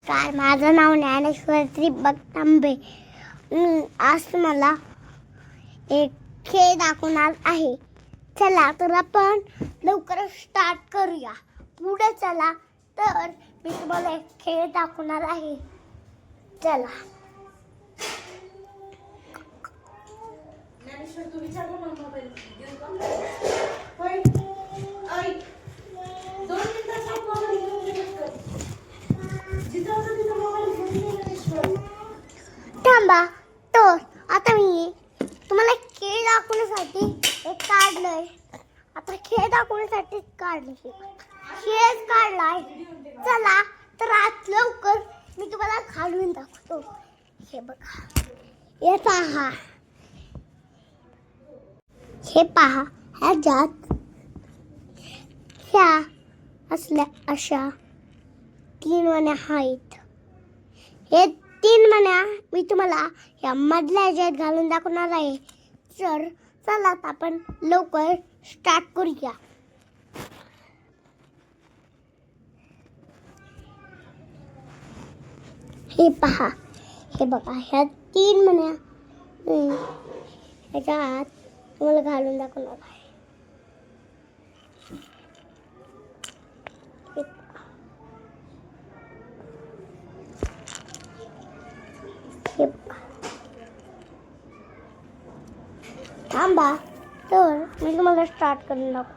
नमस्कार, माझं नाव ज्ञानेश्वर त्रिपक तांबे. आज तुम्हाला एक खेळ दाखवणार आहे. चला तर आपण लवकर स्टार्ट करूया. पुढे चला तर मी तुम्हाला एक खेळ दाखवणार आहे. चला. ज्ञानेश्वर तू विचार ना मोबाईल देऊ का? होय. आई 2 मिनिटात मोबाईल घेऊन कर. जिथं तिथं मोबाईल घेऊन ज्ञानेश्वर. थांबा. तर आता मी तुम्हाला खेळ दाखवण्यासाठी एक काढलंय. आता खेळ दाखवण्यासाठी काढलं. खेळ काढलाय. चला तर आज लवकर मी तुम्हाला घालून दाखवतो. हे बघा. हे पहा. हे पहा. ह्याच्यात ह्या असल्या अशा 3 मण्या आहेत. हे 3 मण्या मी तुम्हाला या मधल्या ह्याच्यात घालून दाखवणार आहे. तर चला आपण लवकर स्टार्ट करूया. हे पहा. हे बघा. ह्या 3 मण्या ह्याच्यात तुम्हाला घालून दाखवणार आहे. थांबा. तर मी तुम्हाला स्टार्ट करून दाखवतो.